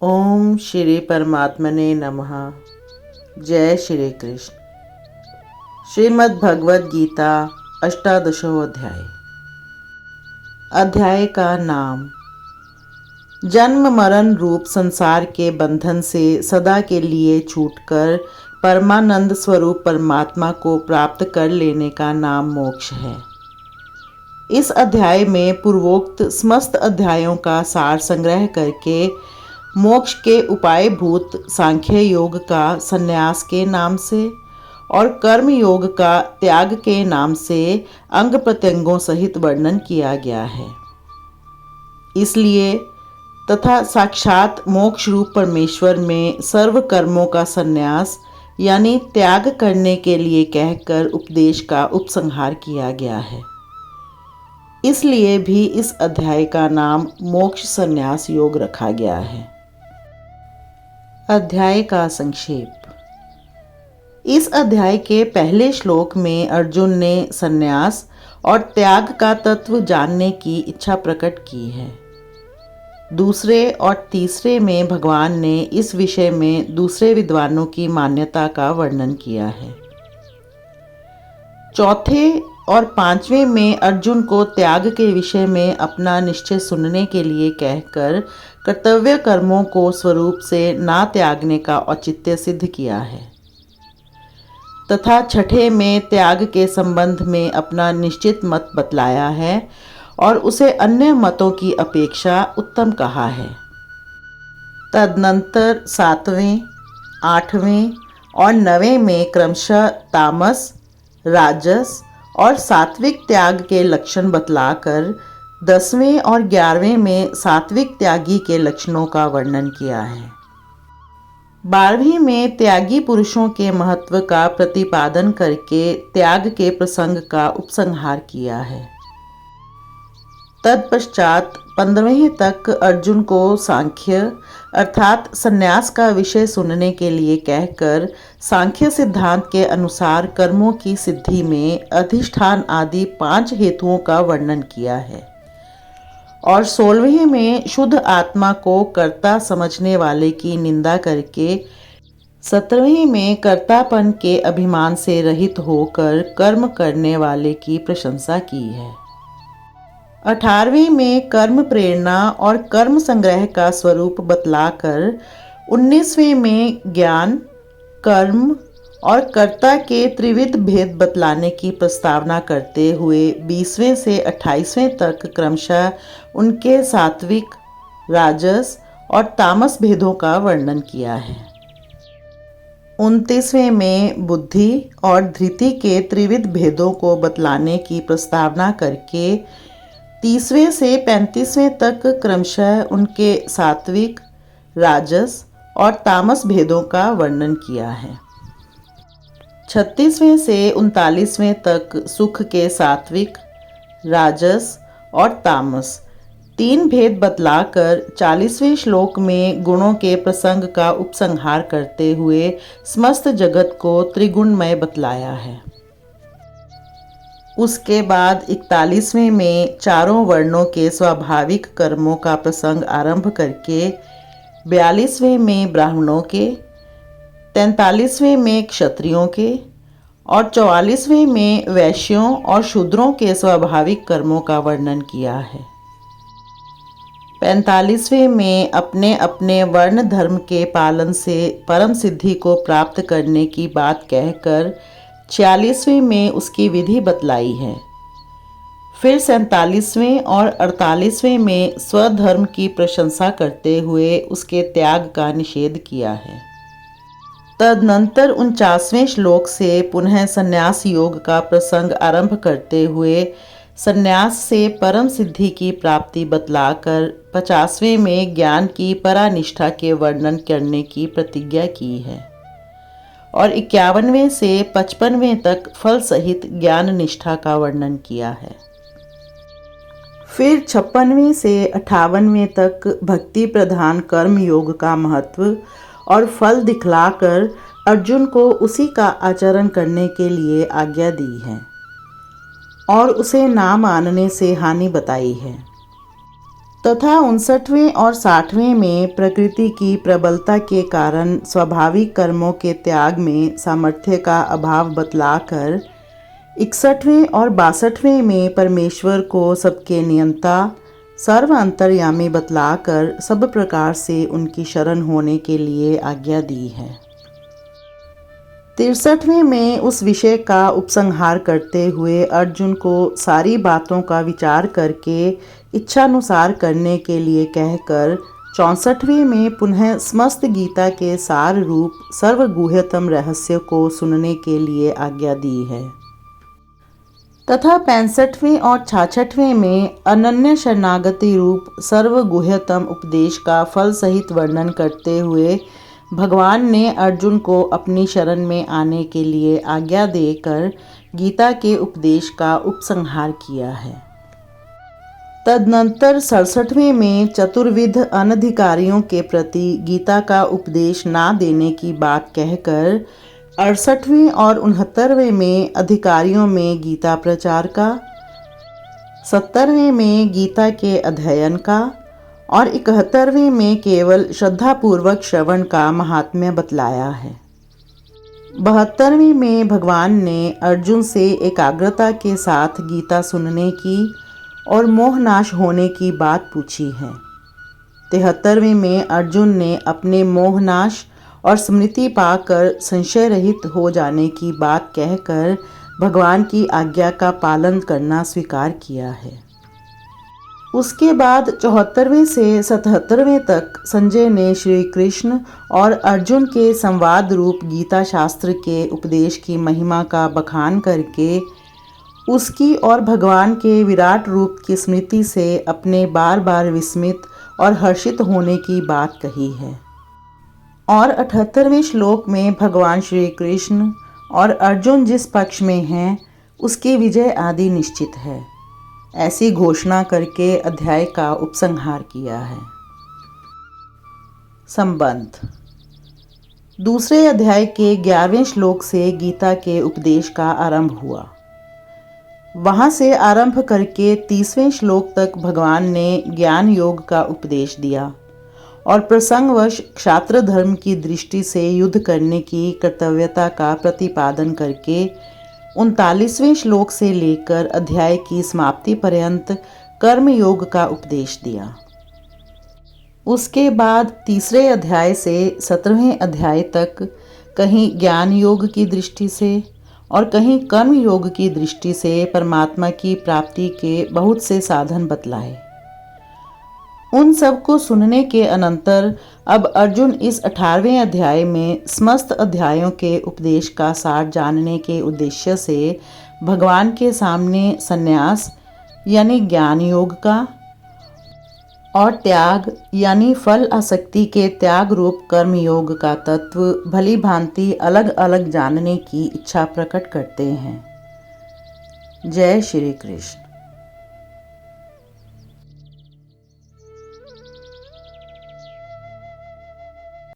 ओम श्री परमात्मने नमः। जय श्री कृष्ण। श्रीमद् भगवद गीता अष्टादशो अध्याय। अध्याय का नाम जन्म मरण रूप संसार के बंधन से सदा के लिए छूटकर परमानंद स्वरूप परमात्मा को प्राप्त कर लेने का नाम मोक्ष है। इस अध्याय में पूर्वोक्त समस्त अध्यायों का सार संग्रह करके मोक्ष के उपाय भूत सांख्य योग का संन्यास के नाम से और कर्म योग का त्याग के नाम से अंग प्रत्यंगों सहित वर्णन किया गया है। इसलिए तथा साक्षात मोक्ष रूप परमेश्वर में सर्व कर्मों का संन्यास यानी त्याग करने के लिए कहकर उपदेश का उपसंहार किया गया है। इसलिए भी इस अध्याय का नाम मोक्ष संन्यास योग रखा गया है। अध्याय का संक्षेप। इस अध्याय के पहले श्लोक में अर्जुन ने संन्यास और त्याग का तत्व जानने की इच्छा प्रकट की है। दूसरे और तीसरे में भगवान ने इस विषय में दूसरे विद्वानों की मान्यता का वर्णन किया है। चौथे और पांचवें में अर्जुन को त्याग के विषय में अपना निश्चय सुनने के लिए कहकर कर्तव्य कर्मों को स्वरूप से ना त्यागने का औचित्य सिद्ध किया है तथा छठे में त्याग के संबंध में अपना निश्चित मत बतलाया है और उसे अन्य मतों की अपेक्षा उत्तम कहा है। तदनंतर सातवें, आठवें और नवें में क्रमशः तामस, राजस और सात्विक त्याग के लक्षण बतलाकर 10वें और 11वें में सात्विक त्यागी के लक्षणों का वर्णन किया है। 12वीं में त्यागी पुरुषों के महत्व का प्रतिपादन करके त्याग के प्रसंग का उपसंहार किया है। तत्पश्चात 15वें तक अर्जुन को सांख्य अर्थात संन्यास का विषय सुनने के लिए कहकर सांख्य सिद्धांत के अनुसार कर्मों की सिद्धि में अधिष्ठान आदि 5 हेतुओं का वर्णन किया है और 16वें में शुद्ध आत्मा को कर्ता समझने वाले की निंदा करके 17वें में कर्तापन के अभिमान से रहित होकर कर्म करने वाले की प्रशंसा की है। 18वें में कर्म प्रेरणा और कर्म संग्रह का स्वरूप बतलाकर 19वें में ज्ञान, कर्म और कर्ता के त्रिविध भेद बतलाने की प्रस्तावना करते हुए 20वें से 28वें तक क्रमशः उनके सात्विक, राजस और तामस भेदों का वर्णन किया है। 29वें में बुद्धि और धृति के त्रिविध भेदों को बतलाने की प्रस्तावना करके 30वें से 35वें तक क्रमशः उनके सात्विक, राजस और तामस भेदों का वर्णन किया है। 36वें से 39वें तक सुख के सात्विक, राजस और तामस 3 भेद बतलाकर 40वें श्लोक में गुणों के प्रसंग का उपसंहार करते हुए समस्त जगत को त्रिगुणमय बतलाया है। उसके बाद 41वें में चारों वर्णों के स्वाभाविक कर्मों का प्रसंग आरंभ करके 42वें में ब्राह्मणों के, 43वें में क्षत्रियों के और 44वें में वैश्यों और शूद्रों के स्वाभाविक कर्मों का वर्णन किया है। 45वें में अपने अपने वर्ण धर्म के पालन से परम सिद्धि को प्राप्त करने की बात कहकर 46वें में उसकी विधि बतलाई है। फिर 47वें और 48वें में स्वधर्म की प्रशंसा करते हुए उसके त्याग का निषेध किया है। तदनंतर 49वें श्लोक से पुनः संन्यास योग का प्रसंग आरंभ करते हुए संन्यास से परम सिद्धि की प्राप्ति बतलाकर 50वें में ज्ञान की परानिष्ठा के वर्णन करने की प्रतिज्ञा की है और 51वें से 55वें तक फल सहित ज्ञान निष्ठा का वर्णन किया है। फिर 56वें से 58वें तक भक्ति प्रधान कर्म योग का महत्व और फल दिखलाकर अर्जुन को उसी का आचरण करने के लिए आज्ञा दी है और उसे ना मानने से हानि बताई है। तथा 59वें और 60वें में प्रकृति की प्रबलता के कारण स्वाभाविक कर्मों के त्याग में सामर्थ्य का अभाव बतलाकर 61वें और 62वें में परमेश्वर को सबके नियंता सर्व अंतर्यामी बतलाकर सब प्रकार से उनकी शरण होने के लिए आज्ञा दी है। 63वें में उस विषय का उपसंहार करते हुए अर्जुन को सारी बातों का विचार करके इच्छानुसार करने के लिए कहकर 64वें में पुनः समस्त गीता के सार रूप सर्वगुह्यतम रहस्य को सुनने के लिए आज्ञा दी है तथा 65वें और 66वें में अनन्य शरणागति रूप सर्वगुह्यतम उपदेश का फल सहित वर्णन करते हुए भगवान ने अर्जुन को अपनी शरण में आने के लिए आज्ञा देकर गीता के उपदेश का उपसंहार किया है। तदनंतर 67वें में चतुर्विध अनधिकारियों के प्रति गीता का उपदेश ना देने की बात कहकर 68वें और 69वें में अधिकारियों में गीता प्रचार का, 70वें में गीता के अध्ययन का और 71वें में केवल श्रद्धापूर्वक श्रवण का महात्म्य बतलाया है। 72वें में भगवान ने अर्जुन से एकाग्रता के साथ गीता सुनने की और मोहनाश होने की बात पूछी है। 73वें में अर्जुन ने अपने मोहनाश और स्मृति पाकर संशय रहित हो जाने की बात कहकर भगवान की आज्ञा का पालन करना स्वीकार किया है। उसके बाद 74वें से 77वें तक संजय ने श्री कृष्ण और अर्जुन के संवाद रूप गीता शास्त्र के उपदेश की महिमा का बखान करके उसकी और भगवान के विराट रूप की स्मृति से अपने बार बार विस्मित और हर्षित होने की बात कही है। और 78वें श्लोक में भगवान श्री कृष्ण और अर्जुन जिस पक्ष में हैं उसकी विजय आदि निश्चित है, ऐसी घोषणा करके अध्याय का उपसंहार किया है। संबंध दूसरे अध्याय के 11वें श्लोक से गीता के उपदेश का आरंभ हुआ। वहाँ से आरंभ करके 30वें श्लोक तक भगवान ने ज्ञान योग का उपदेश दिया और प्रसंगवश क्षात्र धर्म की दृष्टि से युद्ध करने की कर्तव्यता का प्रतिपादन करके 39वें श्लोक से लेकर अध्याय की समाप्ति पर्यंत कर्म योग का उपदेश दिया। उसके बाद तीसरे अध्याय से 17वें अध्याय तक कहीं ज्ञान योग की दृष्टि से और कहीं कर्म योग की दृष्टि से परमात्मा की प्राप्ति के बहुत से साधन बतलाए। उन सब को सुनने के अनंतर अब अर्जुन इस 18वें अध्याय में समस्त अध्यायों के उपदेश का सार जानने के उद्देश्य से भगवान के सामने संन्यास यानी ज्ञान योग का और त्याग यानी फल आसक्ति के त्याग रूप कर्म योग का तत्व भली भांति अलग अलग जानने की इच्छा प्रकट करते हैं। जय श्री कृष्ण।